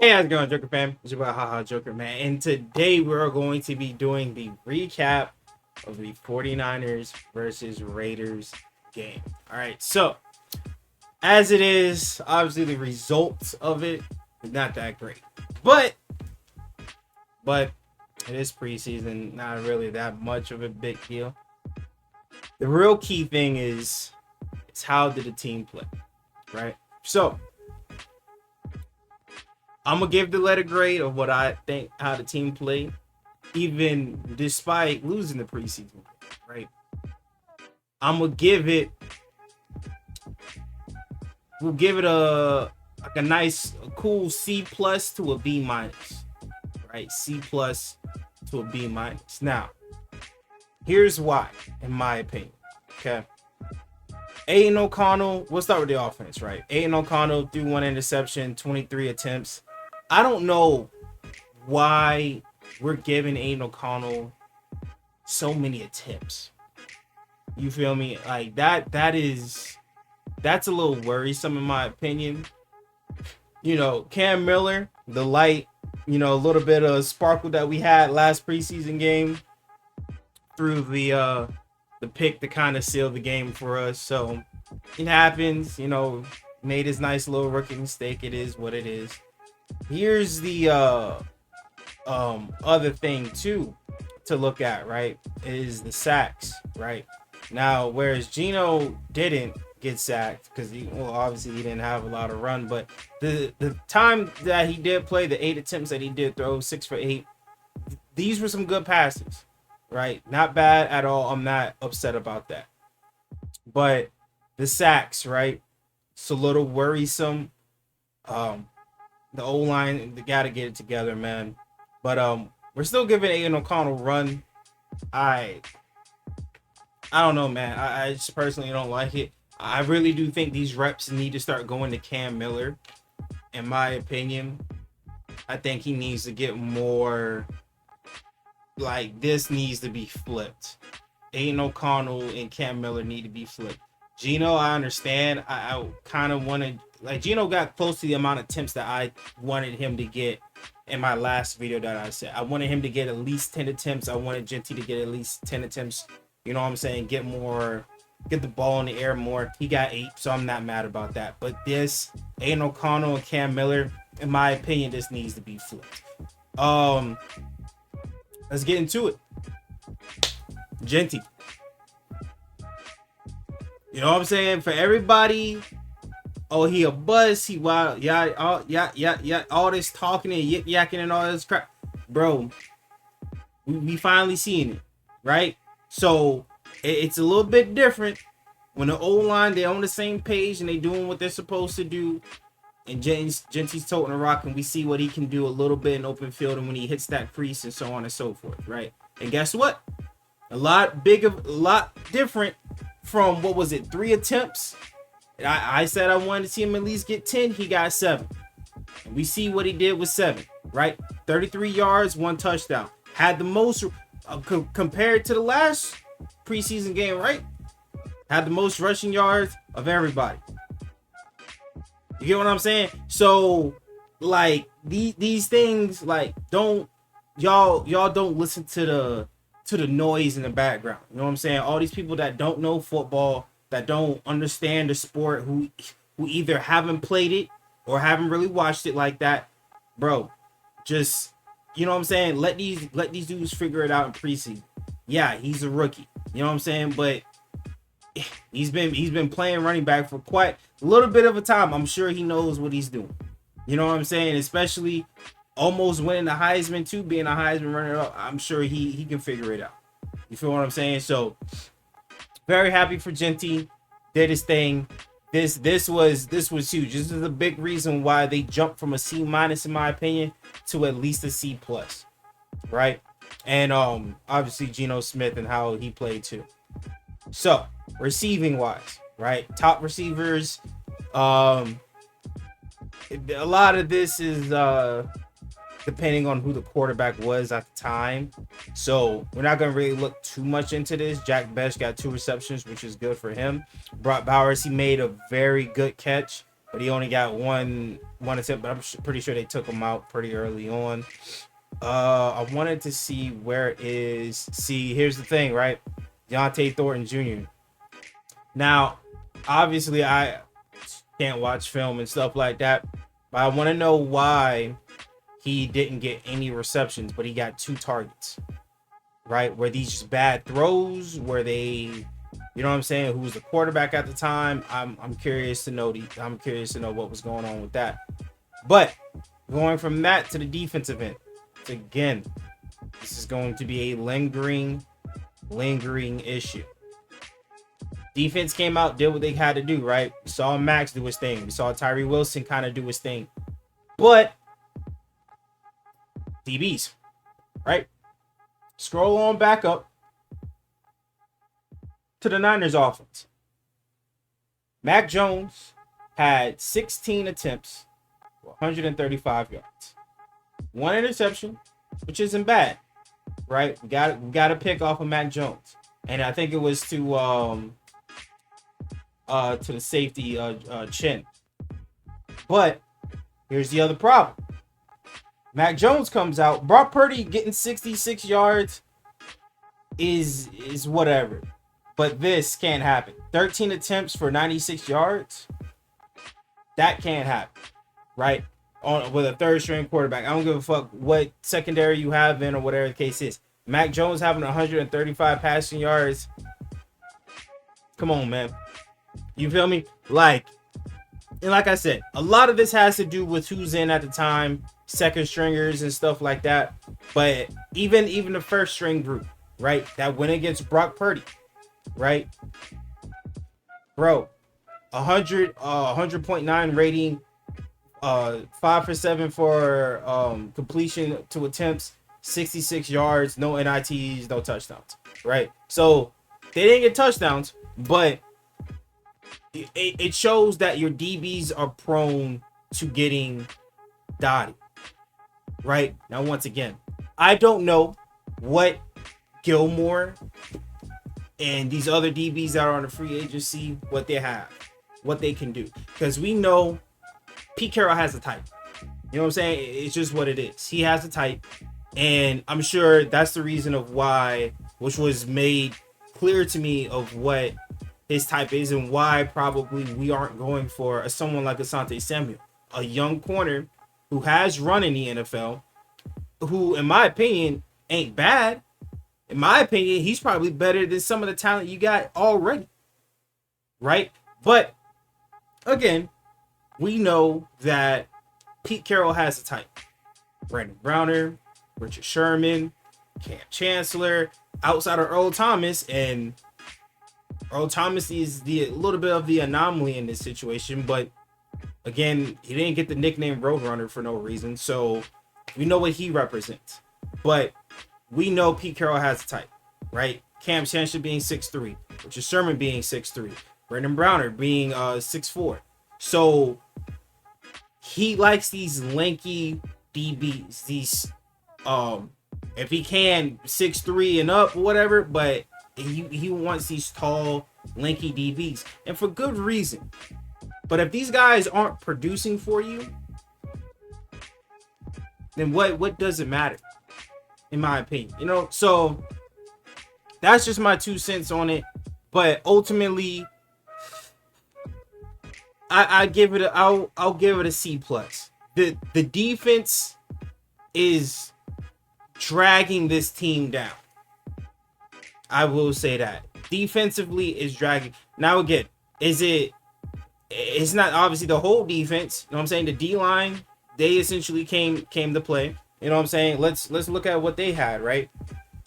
Hey, how's it going, Joker fam? It's your boy, Haha Joker, man. And today we're going to be doing the recap of the 49ers versus Raiders game. All right, so as it is, obviously the results of it not that great, but it is preseason, not really that much of a big deal. The real key thing is how did the team play, right? So I'm gonna give the letter grade of what I think how the team played, even despite losing the preseason, right? I'm gonna give it. We'll give it a nice, a cool C plus to a B minus, right? C plus to a B minus. Now, here's why, in my opinion. Okay. Aiden O'Connell, we'll start with the offense, right? Aiden O'Connell threw one interception, 23 attempts. I don't know why we're giving Aiden O'Connell so many attempts. You feel me? Like that's a little worrisome in my opinion. You know, Cam Miller, the light, a little bit of sparkle that we had last preseason game through the pick to kind of seal the game for us. So it happens, made his nice little rookie mistake. It is what it is. Here's the other thing too to look at, right, is the sacks, right? Now, whereas Geno didn't get sacked because obviously he didn't have a lot of run, but the time that he did play, the 8 attempts that he did throw, 6 for 8, these were some good passes, right? Not bad at all. I'm not upset about that. But the sacks, right? It's a little worrisome. The O-line, they got to get it together, man. But we're still giving Aiden O'Connell run. I don't know, man. I just personally don't like it. I really do think these reps need to start going to Cam Miller. In my opinion, I think he needs to get more. Like, this needs to be flipped. Aiden O'Connell and Cam Miller need to be flipped. Geno, I understand. I kind of wanted, like, Geno got close to the amount of attempts that I wanted him to get in my last video that I said. I wanted him to get at least 10 attempts. I wanted Genty to get at least 10 attempts. You know what I'm saying? Get the ball in the air more. He got 8, so I'm not mad about that. But this, Aiden O'Connell and Cam Miller, in my opinion, this needs to be flipped. Let's get into it. Genty. You know what I'm saying? For everybody, oh, he a buzz, he wild, yeah, all this talking and yakking and all this crap. Bro, we finally seeing it, right? So it's a little bit different when the O-line, they're on the same page and they doing what they're supposed to do. And Genty's toting the rock, and we see what he can do a little bit in open field, and when he hits that crease and so on and so forth, right? And guess what? A lot different from, what was it, 3 attempts? I said I wanted to see him at least get 10. He got 7. And we see what he did with 7, right? 33 yards, 1 touchdown. Had the most, compared to the last preseason game, right? Had the most rushing yards of everybody. You get what I'm saying? So, like, these things, like, y'all don't listen to the noise in the background. You know what I'm saying? All these people that don't know football, that don't understand the sport, who either haven't played it or haven't really watched it like that, bro, just, you know what I'm saying? Let these dudes figure it out in preseason. Yeah, he's a rookie. You know what I'm saying? But he's been playing running back for quite a little bit of a time. I'm sure he knows what he's doing. You know what I'm saying? Especially almost winning the Heisman too, being a Heisman runner-up. I'm sure he can figure it out. You feel what I'm saying? So very happy for Genty. Did his thing. This was huge. This is a big reason why they jumped from a C minus, in my opinion, to at least a C plus, right? And obviously Geno Smith and how he played too. So receiving wise, right? Top receivers. A lot of this is depending on who the quarterback was at the time. So we're not going to really look too much into this. Jack Bech got 2 receptions, which is good for him. Brock Bowers, he made a very good catch. but he only got one attempt. But I'm pretty sure they took him out pretty early on. I wanted to see here's the thing, right? Deontay Thornton Jr. Now, obviously, I can't watch film and stuff like that, but I want to know why he didn't get any receptions, but he got 2 targets, right? Were these just bad throws? Were they, you know what I'm saying? Who was the quarterback at the time? I'm curious to know. I'm curious to know what was going on with that. But going from that to the defensive end, again, this is going to be a lingering issue. Defense came out, did what they had to do, right? We saw Max do his thing. We saw Tyree Wilson kind of do his thing. But DBs, right? Scroll on back up to the Niners offense. Mac Jones had 16 attempts for 135 yards. 1 interception, which isn't bad, right? We got a pick off of Mac Jones. And I think it was to the safety Chin. But here's the other problem. Mac Jones comes out. Brock Purdy getting 66 yards is whatever. But this can't happen. 13 attempts for 96 yards. That can't happen. Right? With a third string quarterback. I don't give a fuck what secondary you have in or whatever the case is. Mac Jones having 135 passing yards. Come on, man. You feel me? Like I said, a lot of this has to do with who's in at the time, second stringers and stuff like that. But even the first string group, right? That went against Brock Purdy, right? Bro, 100.9 rating, 5 for 7 for completion to attempts, 66 yards, no NITs, no touchdowns, right? So they didn't get touchdowns, but it shows that your DBs are prone to getting dotted, right? Now, once again, I don't know what Gilmore and these other DBs that are on the free agency, what they have, what they can do. Because we know Pete Carroll has a type. You know what I'm saying? It's just what it is. He has a type. And I'm sure that's the reason of why, which was made clear to me of what his type is and why probably we aren't going for someone like Asante Samuel, a young corner who has run in the NFL, who, in my opinion, ain't bad. In my opinion, he's probably better than some of the talent you got already, right? But again, we know that Pete Carroll has a type. Brandon Browner, Richard Sherman, Cam Chancellor, outside of Earl Thomas, and Earl Thomas is a little bit of the anomaly in this situation, but again, he didn't get the nickname Roadrunner for no reason, so we know what he represents. But we know Pete Carroll has a type, right? Cam Chancellor being 6'3", Richard Sherman being 6'3", Brandon Browner being 6'4". So he likes these lanky DBs, these if he can 6'3" and up or whatever, but he wants these tall, lanky DBs, and for good reason. But if these guys aren't producing for you, then what does it matter? In my opinion, you know. So that's just my 2 cents on it. But ultimately, I'll give it a C+. The defense is dragging this team down. I will say that defensively is dragging. Now again, it's not obviously the whole defense. You know what I'm saying? The D line, they essentially came to play. You know what I'm saying? Let's look at what they had, right?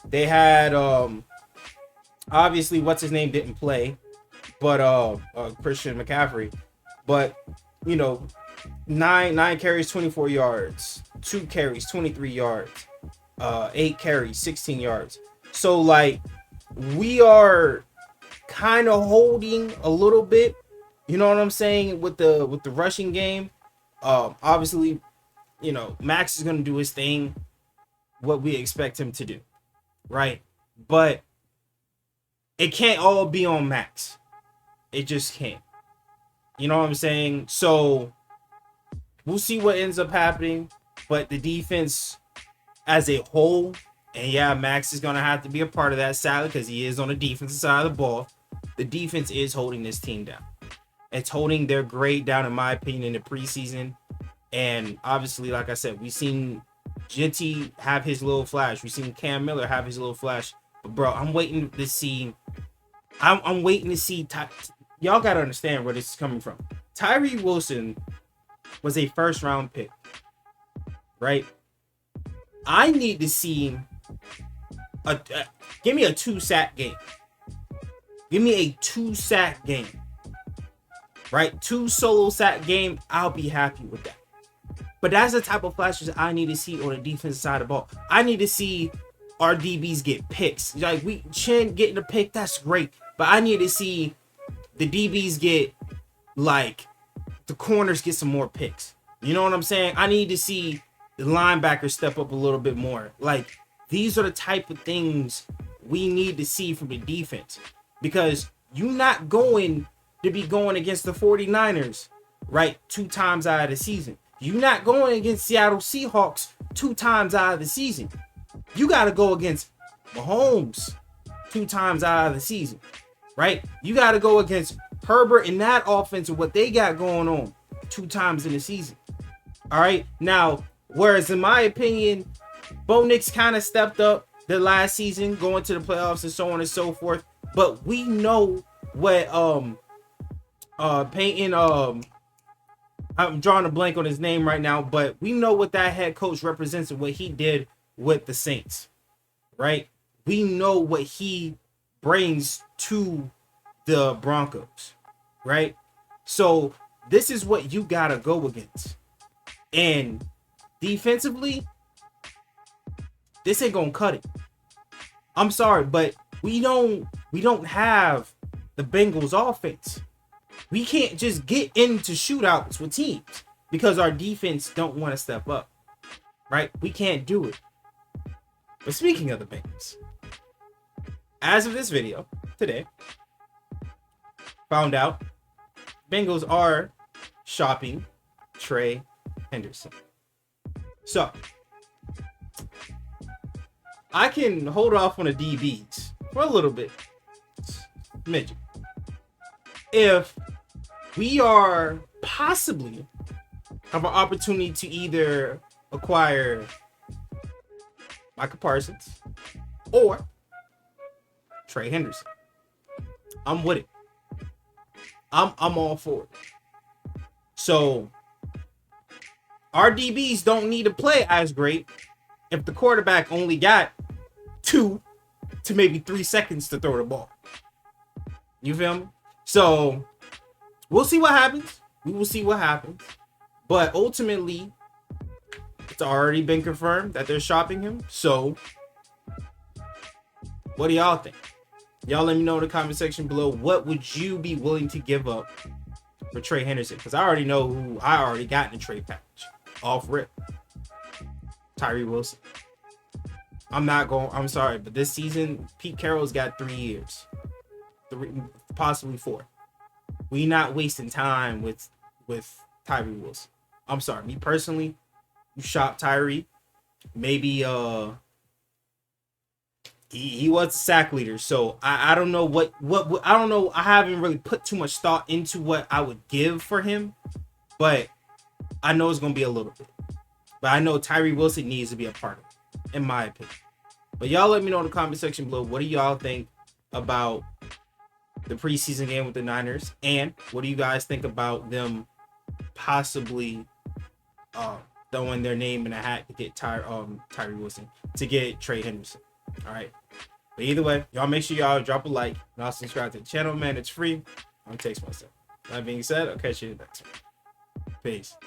They had obviously what's his name didn't play, but Christian McCaffrey. But you know, 9 carries, 24 yards, 2 carries, 23 yards, 8 carries, 16 yards. So like we are kind of holding a little bit, you know what I'm saying, with the rushing game. Obviously, you know, Max is going to do his thing, what we expect him to do, right? But it can't all be on Max. It just can't. You know what I'm saying? So we'll see what ends up happening. But the defense as a whole, and yeah, Max is going to have to be a part of that, sadly, because he is on the defensive side of the ball. The defense is holding this team down. It's holding their grade down, in my opinion, in the preseason. And obviously, like I said, we've seen Genty have his little flash. We've seen Cam Miller have his little flash. But, bro, I'm waiting to see. I'm waiting to see. Y'all got to understand where this is coming from. Tyree Wilson was a first-round pick, right? I need to see give me a 2-sack game. Give me a 2-sack game. Right? 2 solo sack game. I'll be happy with that. But that's the type of flashes I need to see on the defensive side of the ball. I need to see our DBs get picks. Like, Chin getting a pick, that's great. But I need to see the DBs get, like, the corners get some more picks. You know what I'm saying? I need to see the linebackers step up a little bit more. Like, these are the type of things we need to see from the defense. Because you're not going to be going against the 49ers, right, 2 times out of the season. You're not going against Seattle Seahawks 2 times out of the season. You got to go against Mahomes 2 times out of the season, right? You got to go against Herbert and that offense and what they got going on 2 times in the season. All right. Now, whereas in my opinion, Bo Nix kind of stepped up the last season, going to the playoffs and so on and so forth. But we know what Peyton I'm drawing a blank on his name right now, but we know what that head coach represents and what he did with the Saints, right? We know what he brings to the Broncos, right? So this is what you gotta go against. And defensively, this ain't gonna cut it. I'm sorry, but we don't have the Bengals offense. We can't just get into shootouts with teams because our defense don't want to step up, right? We can't do it. But speaking of the Bengals, as of this video today, found out Bengals are shopping Trey Henderson. So I can hold off on the DBs for a little bit, midget. If we are possibly have an opportunity to either acquire Micah Parsons or Trey Henderson, I'm with it. I'm all for it. So our DBs don't need to play as great if the quarterback only got 2 to maybe 3 seconds to throw the ball. You feel me? So we'll see what happens. We will see what happens. But ultimately, it's already been confirmed that they're shopping him. So what do y'all think? Y'all let me know in the comment section below. What would you be willing to give up for Trey Henderson? Because I already know who I already got in the trade package. Off rip. Tyree Wilson. I'm sorry, but this season, Pete Carroll's got 3 years. 3, possibly 4. We not wasting time with Tyree Wilson. I'm sorry, me personally, you shop Tyree. Maybe he was a sack leader, so I don't know what I don't know. I haven't really put too much thought into what I would give for him, but I know it's gonna be a little bit. But I know Tyree Wilson needs to be a part of it, in my opinion. But y'all let me know in the comment section below. What do y'all think about the preseason game with the Niners? And what do you guys think about them possibly throwing their name in a hat to get Tyree Wilson, to get Trey Henderson? All right. But either way, y'all make sure y'all drop a like and also subscribe to the channel, man. It's free. I'm gonna text myself. That being said, I'll catch you in the next one. Peace.